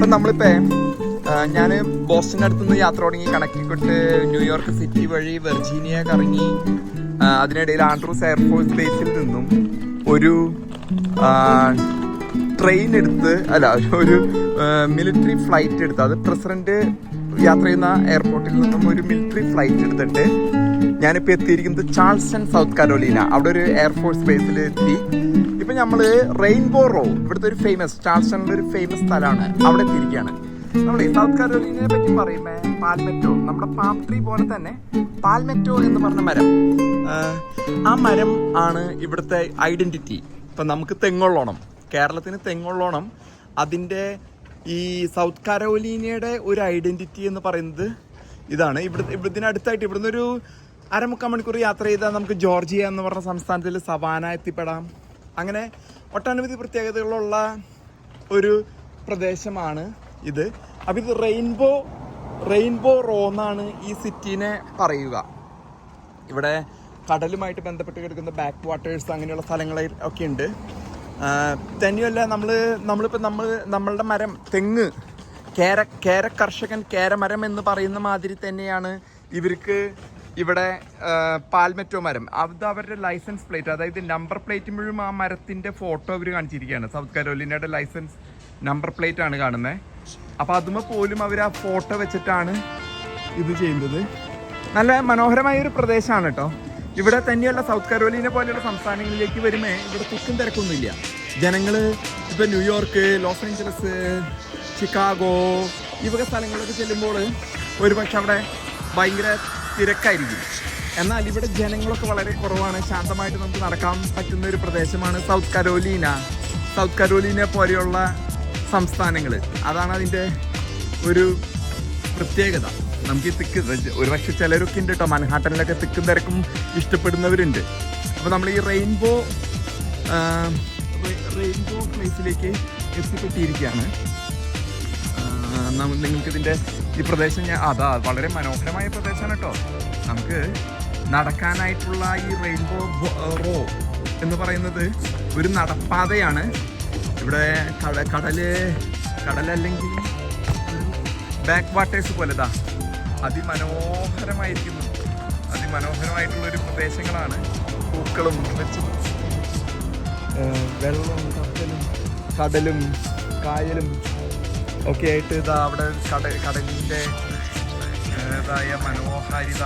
ഇപ്പം നമ്മളിപ്പോൾ ഞാൻ ബോസ്റ്റണിൻ്റെ അടുത്തുനിന്ന് യാത്ര തുടങ്ങി കണക്കിക്കൊട്ട് ന്യൂയോർക്ക് സിറ്റി വഴി വെർജീനിയ കറങ്ങി അതിനിടയിൽ ആൻഡ്രൂസ് എയർഫോഴ്സ് ബേസിൽ നിന്നും ഒരു ട്രെയിൻ എടുത്ത് അല്ല ഒരു മിലിറ്ററി ഫ്ലൈറ്റ് എടുത്ത്, അത് പ്രസിഡന്റ് യാത്ര ചെയ്യുന്ന എയർപോർട്ടിൽ നിന്നും ഒരു മിലിറ്ററി ഫ്ലൈറ്റ് എടുത്തിട്ട് ഞാനിപ്പോൾ എത്തിയിരിക്കുന്നത് ചാൾസ്റ്റൺ സൗത്ത് കരോലീന. അവിടെ ഒരു എയർഫോഴ്സ് ബേസിൽ എത്തി. ഇപ്പം നമ്മൾ റെയിൻബോ റോ, ഇവിടുത്തെ ഒരു ഫേമസ് ചാൾസ്റ്റണിലെ ഒരു ഫേമസ് സ്ഥലമാണ്, അവിടെ എത്തിയിരിക്കുകയാണ്. നമ്മൾ ഈ സൗത്ത് കരോലീനയെ പറ്റി പറയുമ്പോൾ പാൽമെറ്റോ, നമ്മുടെ പാം ട്രീ പോലെ തന്നെ പാൽമെറ്റോ എന്ന് പറഞ്ഞ മരം, ആ മരം ആണ് ഇവിടുത്തെ ഐഡന്റിറ്റി. ഇപ്പം നമുക്ക് തെങ്ങുള്ളോണം, കേരളത്തിന് തെങ്ങുള്ളോണം, അതിൻ്റെ ഈ സൗത്ത് കരോലീനയുടെ ഒരു ഐഡന്റിറ്റി എന്ന് പറയുന്നത് ഇതാണ്. ഇതിനടുത്തായിട്ട് ഇവിടുന്ന് ഒരു 1/4 മണിക്കൂർ യാത്ര ചെയ്താൽ നമുക്ക് ജോർജിയ എന്ന് പറഞ്ഞ സംസ്ഥാനത്തിൽ സവാന എത്തിപ്പെടാം. അങ്ങനെ ഒട്ടനവധി പ്രത്യേകതകളുള്ള ഒരു പ്രദേശമാണ് ഇത്. അപ്പം ഇത് റെയിൻബോ റോ എന്നാണ് ഈ സിറ്റീനെ പറയുക. ഇവിടെ കടലുമായിട്ട് ബന്ധപ്പെട്ട് കിടക്കുന്ന ബാക്ക് വാട്ടേഴ്സ് അങ്ങനെയുള്ള സ്ഥലങ്ങളിൽ ഒക്കെ ഉണ്ട്. തന്നെയല്ല നമ്മളുടെ മരം തെങ്ങ്, കേര കർഷകൻ കേരമരം എന്ന് പറയുന്ന മാതിരി തന്നെയാണ് ഇവർക്ക് ഇവിടെ പാൽമെറ്റോ മരം. അത് അവരുടെ ലൈസൻസ് പ്ലേറ്റ്, അതായത് നമ്പർ പ്ലേറ്റ് മുഴുവൻ ആ മരത്തിൻ്റെ ഫോട്ടോ അവർ കാണിച്ചിരിക്കുകയാണ്. സൗത്ത് കരോലിനയുടെ ലൈസൻസ് നമ്പർ പ്ലേറ്റ് ആണ് കാണുന്നത്. അപ്പോൾ അതുമ്പോൾ പോലും അവർ ആ ഫോട്ടോ വെച്ചിട്ടാണ് ഇത് ചെയ്യുന്നത്. നല്ല മനോഹരമായൊരു പ്രദേശമാണ് കേട്ടോ. ഇവിടെ തന്നെയല്ല, സൗത്ത് കരോലീന പോലെയുള്ള സംസ്ഥാനങ്ങളിലേക്ക് വരുമ്പോൾ ഇവിടെ തിക്കും തിരക്കൊന്നുമില്ല. ജനങ്ങൾ ഇപ്പോൾ ന്യൂയോർക്ക്, ലോസ് ഏഞ്ചലസ്, ചിക്കാഗോ ഈ വക സ്ഥലങ്ങളിലൊക്കെ ചെല്ലുമ്പോൾ ഒരുപക്ഷെ അവിടെ ഭയങ്കര തിരക്കായിരിക്കും. എന്നാൽ ഇവിടെ ജനങ്ങളൊക്കെ വളരെ കുറവാണ്. ശാന്തമായിട്ട് നമുക്ക് നടക്കാൻ പറ്റുന്ന ഒരു പ്രദേശമാണ് സൗത്ത് കരോലീന പോലെയുള്ള സംസ്ഥാനങ്ങൾ. അതാണ് അതിൻ്റെ ഒരു പ്രത്യേകത. നമുക്ക് ഈ ഒരുപക്ഷെ ചിലരൊക്കെ ഉണ്ട് കേട്ടോ, മൻഹാട്ടനിലൊക്കെ തിക്കും തിരക്കും ഇഷ്ടപ്പെടുന്നവരുണ്ട്. അപ്പോൾ നമ്മൾ ഈ റെയിൻബോ പ്ലേസിലേക്ക് എത്തിപ്പെട്ടിരിക്കുകയാണ്. നിങ്ങൾക്കിതിൻ്റെ ഈ പ്രദേശം വളരെ മനോഹരമായ പ്രദേശമാണ് കേട്ടോ. നമുക്ക് നടക്കാനായിട്ടുള്ള ഈ റെയിൻബോ റോ എന്ന് പറയുന്നത് ഒരു നടപ്പാതയാണ്. ഇവിടെ കടലല്ലെങ്കിൽ ബാക്ക് വാട്ടേഴ്സ് പോലെതാ അതിമനോഹരമായിട്ടുള്ളൊരു പ്രദേശങ്ങളാണ്. പൂക്കളും വെച്ചും വെള്ളവും കടലും കായലും ഒക്കെ ആയിട്ട് ഇതാ അവിടെ കടലിൻ്റെ ായ മനോഹാരിത.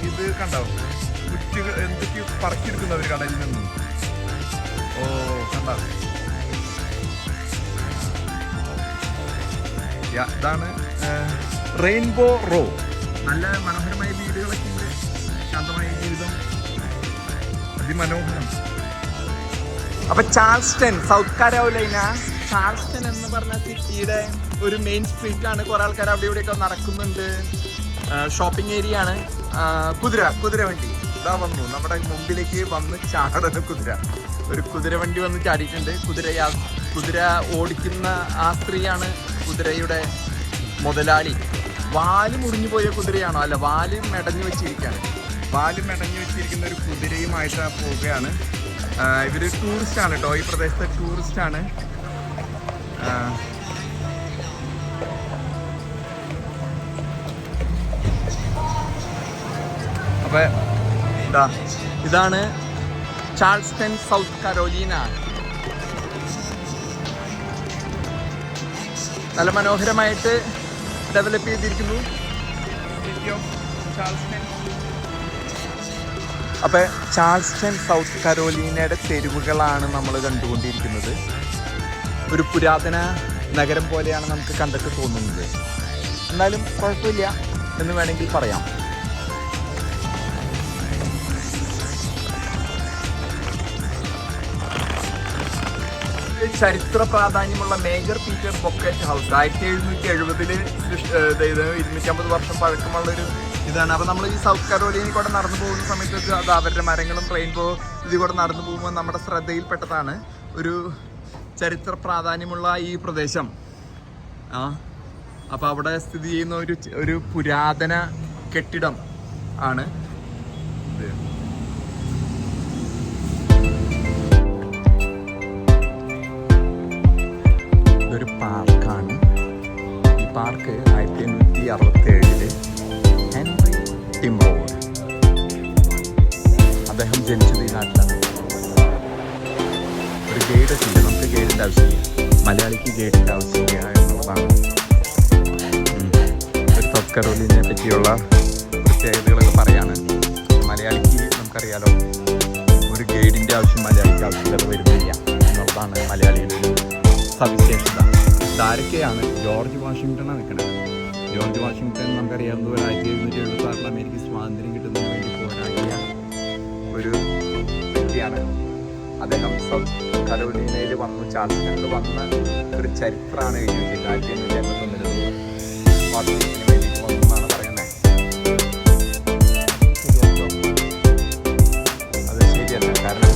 ഇത് കണ്ടോ, കുറ്റികൾ എന്തൊക്കെയോ പറക്കിയെടുക്കുന്നവർ കടലിൽ നിന്നും. ഓ കണ്ടോ, ഇതാണ് റെയിൻബോ റോ. നല്ല മനോഹരമായ വീടുകളൊക്കെ ഉണ്ട്, ശാന്തമായ ജീവിതം, അതിമനോഹരം. അപ്പൊ ചാൾസ്റ്റൺ സൗത്ത് കരോലൈന, ചാൾസ്റ്റൺ എന്ന് പറഞ്ഞ സിറ്റിയുടെ ഒരു മെയിൻ സ്ട്രീറ്റാണ്. കുറെ ആൾക്കാർ അവിടെ ഇവിടെയൊക്കെ നടക്കുന്നുണ്ട്. ഷോപ്പിംഗ് ഏരിയ ആണ്. കുതിരവണ്ടി ഇതാ വന്നു, നമ്മുടെ മുമ്പിലേക്ക് വന്ന് ചാടുന്ന ഒരു കുതിരവണ്ടി വന്ന് ചാടിയിട്ടുണ്ട്. കുതിര ഓടിക്കുന്ന ആ സ്ത്രീയാണ് കുതിരയുടെ മുതലാളി. വാല് മുറിഞ്ഞു പോയ കുതിരയാണോ? അല്ല, വാല് മെടഞ്ഞു വെച്ചിരിക്കുകയാണ്. വാല് മെടഞ്ഞു വെച്ചിരിക്കുന്ന ഒരു കുതിരയുമായിട്ട് പോവുകയാണ്. ഇവർ ടൂറിസ്റ്റാണ് കേട്ടോ, ഈ പ്രദേശത്തെ ടൂറിസ്റ്റാണ്. അപ്പോൾ ഇതാണ് ചാൾസ്റ്റൺ സൗത്ത് കരോലീന. നല്ല മനോഹരമായിട്ട് ഡെവലപ്പ് ചെയ്തിരിക്കുന്നു സിറ്റി ഓഫ് ചാൾസ്റ്റൺ. അപ്പോൾ ചാൾസ്റ്റൺ സൗത്ത് കരോലീനയുടെ തെരുവുകളാണ് നമ്മൾ കണ്ടുകൊണ്ടിരിക്കുന്നത്. ഒരു പുരാതന നഗരം പോലെയാണ് നമുക്ക് കണ്ടിട്ട് തോന്നുന്നത്. എന്നാലും കുഴപ്പമില്ല എന്ന് വേണമെങ്കിൽ പറയാം. ചരിത്ര പ്രാധാന്യമുള്ള മേജർ പീറ്റർ ബൊക്കറ്റ് ഹൗസ് 1770 250 വർഷം പഴക്കമുള്ളൊരു ഇതാണ്. അപ്പോൾ നമ്മൾ ഈ സൗത്ത് കരോലീനയിൽ കൂടെ നടന്നു പോകുന്ന സമയത്ത് അത് അവരുടെ മരങ്ങളും റെയിൻബോ ഇതിൽ കൂടെ നടന്നു പോകുമ്പോൾ നമ്മുടെ ശ്രദ്ധയിൽപ്പെട്ടതാണ് ഒരു ചരിത്ര പ്രാധാന്യമുള്ള ഈ പ്രദേശം. അപ്പോൾ അവിടെ സ്ഥിതി ചെയ്യുന്ന ഒരു പുരാതന കെട്ടിടം ആണ് ഇത്. അദ്ദേഹം ജനിച്ചത് ഈ നാട്ടിലാണ്. ഒരു ഗൈഡ് ഇല്ല, നമുക്ക് ഗൈഡിൻ്റെ ആവശ്യമില്ല, മലയാളിക്ക് ഗൈഡിൻ്റെ ആവശ്യമില്ല എന്നുള്ളതാണ്. ഒരു സൗത്ത് കരോലിനെ പറ്റിയുള്ള പ്രത്യേകതകളൊക്കെ പറയാണ്. മലയാളിക്ക് നമുക്കറിയാലോ, ഒരു ഗൈഡിൻ്റെ ആവശ്യം മലയാളിക്ക് ആവശ്യമില്ലാതെ വരുന്നില്ല എന്നുള്ളതാണ് മലയാളിയുടെ ഒരു സവിശേഷത. ഇതാരൊക്കെയാണ്? ജോർജ് വാഷിങ്ടണാണ് നിൽക്കുന്നത്. ജോർജ് വാഷിങ്ടൺ നമുക്കറിയാവുന്ന 1776 അമേരിക്ക സ്വാതന്ത്ര്യം കിട്ടുന്നതിന് വേണ്ടി പോരാടിയ ഒരു വ്യക്തിയാണ്. അദ്ദേഹം സൗത്ത് കരോലിനയിൽ വന്നു, ചാൾസ്റ്റണിൽ വന്ന ഒരു ചരിത്രമാണ് എഴുതി വെച്ചത്. 1881 സ്വാതന്ത്ര്യത്തിന് വേണ്ടി വന്നെന്നാണ് പറയുന്നത്. അത് ശരിയല്ല, കാരണം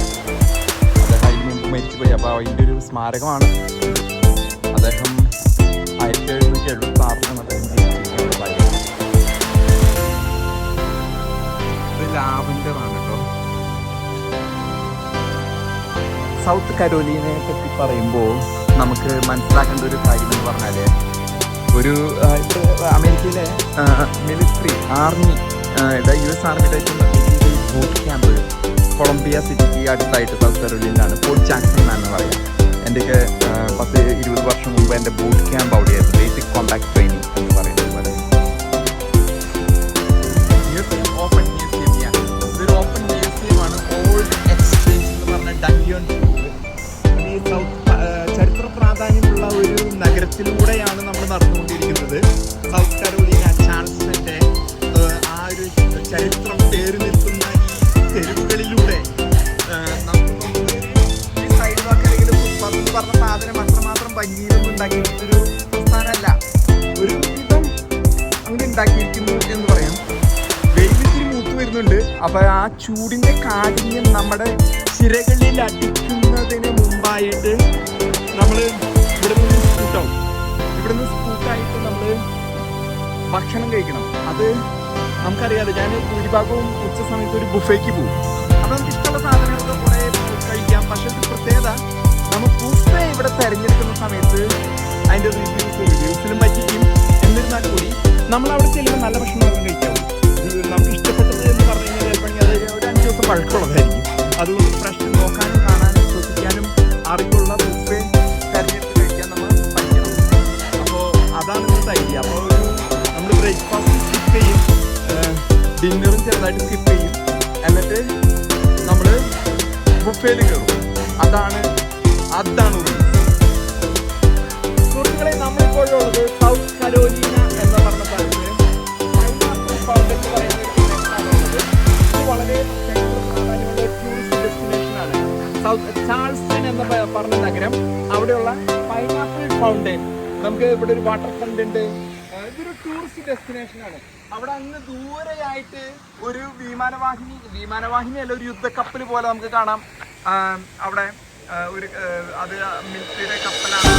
അദ്ദേഹം അതിന് മുമ്പ് മരിച്ചുപോയി. അപ്പോൾ അതിൻ്റെ ഒരു സ്മാരകമാണ്. അദ്ദേഹം 1776 അദ്ദേഹം ഇത് ലാവൻഡറാണ് കേട്ടോ. സൗത്ത് കരോലിനെ പറ്റി പറയുമ്പോൾ നമുക്ക് മനസ്സിലാക്കേണ്ട ഒരു കാര്യം എന്ന് പറഞ്ഞാൽ, ഒരു അമേരിക്കയിലെ മിലിറ്ററി ആർമി US ആർമിയുടെ ബൂട്ട് ക്യാമ്പ് കൊളംബിയ സിറ്റിക്ക് അടുത്തായിട്ട് സൗത്ത് കരോലിനാണ്. ഫോർട്ട് ജാക്സൺ എന്നാണ് പറയാം. എൻ്റെയൊക്കെ 10-20 വർഷം മുമ്പ് എൻ്റെ ബൂട്ട് ക്യാമ്പ് അവിടെയായിരുന്നു. ബേസിക് കോമ്പാക്ട് ട്രെയിനിങ് എന്ന് പറയുന്നത് പോലെ. മ്യൂസിയം ഓപ്പൺ മ്യൂസിയമാണ്. ഇതൊരു ഓപ്പൺ മ്യൂസിയമാണ്. ഓൾഡ് എക്സ്ചേഞ്ച് എന്ന് പറഞ്ഞ ഡങ്കിയോൺ. ഈ സൗത്ത് ചരിത്ര പ്രാധാന്യമുള്ള ഒരു നഗരത്തിലൂടെയാണ് നമ്മൾ നടന്നുകൊണ്ടിരിക്കുന്നത്. സൗത്ത് കരോലിന ചാൾസ്റ്റന്റെ ആ ഒരു ചരിത്രം പേര് നിൽക്കുന്ന ഈ തെരുവുകളിലൂടെ ഈ സൈഡിലൊക്കെ പറഞ്ഞ സാധനം അത്രമാത്രം ഭംഗിയിലൊന്നും ഉണ്ടാക്കിയിരിക്കുന്നൊരു സംസ്ഥാനമല്ല. ഒരു വിധം അങ്ങനെ ഉണ്ടാക്കിയിരിക്കുന്നു എന്ന് പറയാം. വെയിലിത്തിരി മൂത്ത് വരുന്നുണ്ട്. അപ്പോൾ ആ ചൂടിൻ്റെ കാഠിന്യം നമ്മുടെ ചിരകളിൽ അടിക്കുന്നതിന് മുമ്പായിട്ട് നമ്മൾ ഇവിടെ നിന്ന് സ്കൂട്ടാവും. ഇവിടുന്ന് സ്കൂട്ടായിട്ട് നമ്മൾ ഭക്ഷണം കഴിക്കണം. അത് നമുക്കറിയാതെ, ഞാൻ ഭൂരിഭാഗവും ഉച്ച സമയത്ത് ഒരു ബുഫേക്ക് പോകും. അപ്പോൾ നമുക്ക് ഇഷ്ടമുള്ള സാധനങ്ങളൊക്കെ കുറേ കഴിക്കാം. പക്ഷേ ഒരു പ്രത്യേകത, നമ്മൾ ബുഫേ ഇവിടെ തിരഞ്ഞെടുക്കുന്ന സമയത്ത് അതിൻ്റെ റിവ്യൂസിലും പറ്റിക്കും. എന്നിരുന്നാൽ കൂടി നമ്മളവിടെ ചെല്ലുമ്പോൾ നല്ല ഭക്ഷണമൊക്കെ കഴിക്കാവും. നമുക്ക് ഇഷ്ടപ്പെട്ടത് എന്ന് പറഞ്ഞു കഴിഞ്ഞാൽ ചിലപ്പോൾ അത് ഒരു 5 ദിവസം പഴക്കമുള്ളതായിരിക്കും. അതുകൊണ്ട് ഫ്രഷ് നോക്കാനും കാണാനും ശ്വസിക്കാനും അറിവുള്ള ബുഫേ തിരഞ്ഞെടുത്ത് കഴിക്കാൻ നമ്മൾ പഠിക്കണം. അപ്പോൾ അതാണ് ഇന്നത്തെ ഐഡിയ. അപ്പോൾ നമ്മൾ ബ്രേക്ക്ഫാസ്റ്റ് സ്കിപ്പ് ചെയ്യും, ഡിന്നറും ചെറുതായിട്ട് സ്കിപ്പ് ചെയ്യും, എന്നിട്ട് നമ്മൾ ബുഫേയിൽ കയറും. അതാണ് സുഹൃത്തുക്കളെ, നമ്മളിപ്പോഴുള്ളത് സൗത്ത് കരോലിന എന്ന് പറഞ്ഞ സ്ഥലത്ത് പൈനാപ്പിൾ ഫൗണ്ടൻ എന്ന് പറയുന്ന ഒരു സ്ഥലമാണുള്ളത്. ഇത് വളരെ പ്രാധാന്യമുള്ള ടൂറിസ്റ്റ് ഡെസ്റ്റിനേഷനാണ്. സൗത്ത് ചാൾസ്റ്റൺ എന്ന് പറഞ്ഞ നഗരം, അവിടെയുള്ള പൈനാപ്പിൾ ഫൗണ്ടൻ. നമുക്ക് ഇവിടെ ഒരു വാട്ടർ ഫ്രണ്ട് ഉണ്ട്. ഇതൊരു ടൂറിസ്റ്റ് ഡെസ്റ്റിനേഷനാണ്. അവിടെ അങ്ങ് ദൂരെയായിട്ട് ഒരു വിമാനവാഹിനി അല്ല, ഒരു യുദ്ധക്കപ്പൽ പോലെ നമുക്ക് കാണാം. അവിടെ ഒരു അത് മിലിറ്ററിയുടെ കപ്പലാണ്.